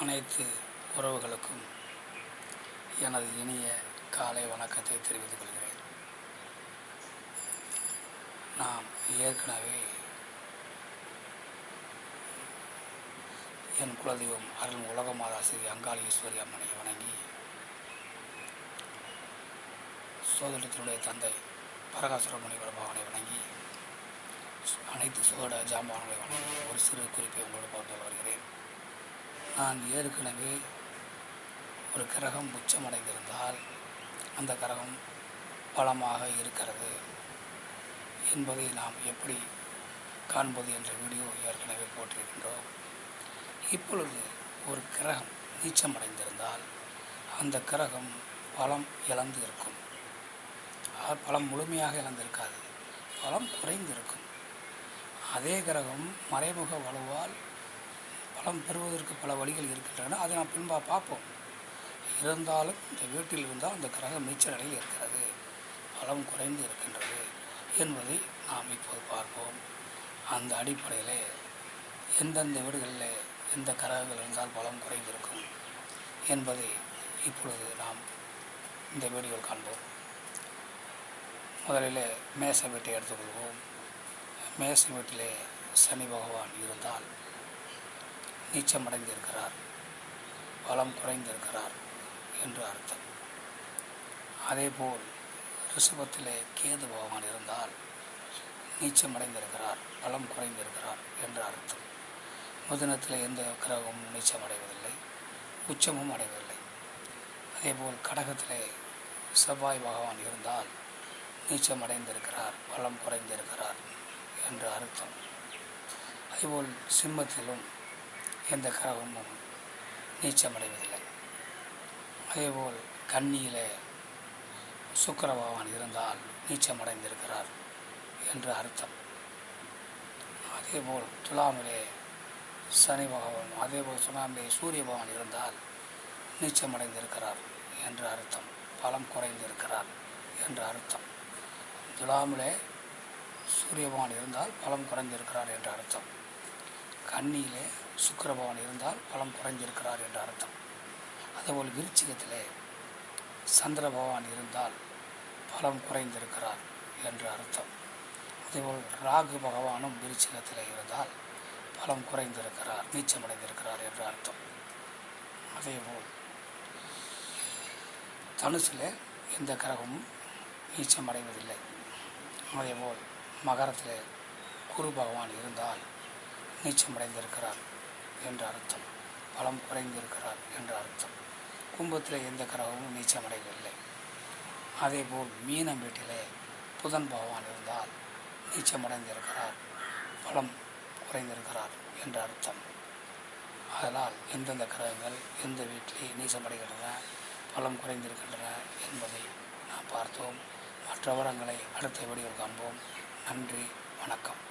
அனைத்து உறவுகளுக்கும் எனது இனிய காலை வணக்கத்தை தெரிவித்துக் கொள்கிறேன். நாம் ஏற்கனவே என் குலதெய்வம் அருள் உலக மாதா ஸ்ரீ அங்காள ஈஸ்வரி அம்மனை வணங்கி, சோதனத்தினுடைய தந்தை பரகாசுர முனிவர் பகவானை வணங்கி, அனைத்து சோட ஜாம்பான்களை வணங்கி ஒரு சிறு குறிப்பை உங்களோடு பார்த்து வருகிறேன். நான் ஏற்கனவே ஒரு கிரகம் உச்சமடைந்திருந்தால் அந்த கிரகம் பலமாக இருக்கிறது என்பதை நாம் எப்படி காண்பது என்ற வீடியோ ஏற்கனவே போட்டிருக்கின்றோம். இப்பொழுது ஒரு கிரகம் நீச்சமடைந்திருந்தால் அந்த கிரகம் பலம் இழந்து இருக்கும். பலம் முழுமையாக இழந்திருக்காது, பலம் குறைந்திருக்கும். அதே கிரகம் மறைமுக வலுவால் பலம் பெறுவதற்கு பல வழிகள் இருக்கின்றன. அதை நாம் பின்பாக பார்ப்போம். இருந்தாலும் இந்த வீட்டில் இருந்தால் அந்த கிரகம் நீச்ச நிலையில் இருக்கிறது, பலம் குறைந்து இருக்கின்றது என்பதை நாம் இப்போது பார்ப்போம். அந்த அடிப்படையில் எந்தெந்த வீடுகளில் எந்த கிரகங்கள் இருந்தால் பலம் குறைந்திருக்கும் என்பதை இப்பொழுது நாம் இந்த வீடியோவில் காண்போம். முதலில் மேச வீட்டை எடுத்துக்கொள்வோம். மேச வீட்டிலே சனி பகவான் இருந்தால் நீச்சமடைந்திருக்கிறார், பலம் குறைந்திருக்கிறார் என்று அர்த்தம். அதேபோல் ரிஷபத்திலே கேது பகவான் இருந்தால் நீச்சமடைந்திருக்கிறார், பலம் குறைந்திருக்கிறார் என்று அர்த்தம். மிதுனத்தில் எந்த கிரகமும் நீச்சமடைவதில்லை, உச்சமும் அடைவதில்லை. அதேபோல் கடகத்திலே செவ்வாய் பகவான் இருந்தால் நீச்சமடைந்திருக்கிறார், பலம் குறைந்திருக்கிறார் என்று அர்த்தம். அதேபோல் சிம்மத்திலும் எந்த கிரகமும் நீச்சமடைவதில்லை. அதேபோல் கன்னியிலே சுக்கிர பகவான் இருந்தால் நீச்சமடைந்திருக்கிறார் என்று அர்த்தம். அதேபோல் துலாமிலே சனி பகவான், அதேபோல் துலாமிலே சூரிய பகவான் இருந்தால் நீச்சமடைந்திருக்கிறார் என்று அர்த்தம், பலம் குறைந்திருக்கிறார் என்று அர்த்தம். துலாமிலே சூரிய பகவான் இருந்தால் பலம் குறைந்திருக்கிறார் என்று அர்த்தம். கன்னியிலே சுக்கிர பகவான் இருந்தால் பலம் குறைந்திருக்கிறார் என்று அர்த்தம். அதேபோல் விருச்சிகத்திலே சந்திர பகவான் இருந்தால் பலம் குறைந்திருக்கிறார் என்று அர்த்தம். அதேபோல் ராகு பகவானும் விருச்சிகத்திலே இருந்தால் பலம் குறைந்திருக்கிறார், நீச்சமடைந்திருக்கிறார் என்று அர்த்தம். அதேபோல் தனுசிலே எந்த கிரகமும் நீச்சமடைவதில்லை. அதேபோல் மகரத்திலே குரு பகவான் இருந்தால் நீச்சமடைந்திருக்கிறார் என்று அர்த்தம், பலம் குறைந்திருக்கிறார் என்று அர்த்தம். கும்பத்தில் எந்த கிரகமும் நீச்சமடைவதில்லை. அதேபோல் மீனம் வீட்டிலே புதன் பகவான் இருந்தால் நீச்சமடைந்திருக்கிறார், பலம் குறைந்திருக்கிறார் என்று அர்த்தம். அதனால் எந்தெந்த கிரகங்கள் எந்த வீட்டிலே நீச்சமடைகின்றன, பலம் குறைந்திருக்கின்றன என்பதை நாம் பார்த்தோம். மற்ற விவரங்களை அடுத்த வீடியோவில் காண்போம். நன்றி, வணக்கம்.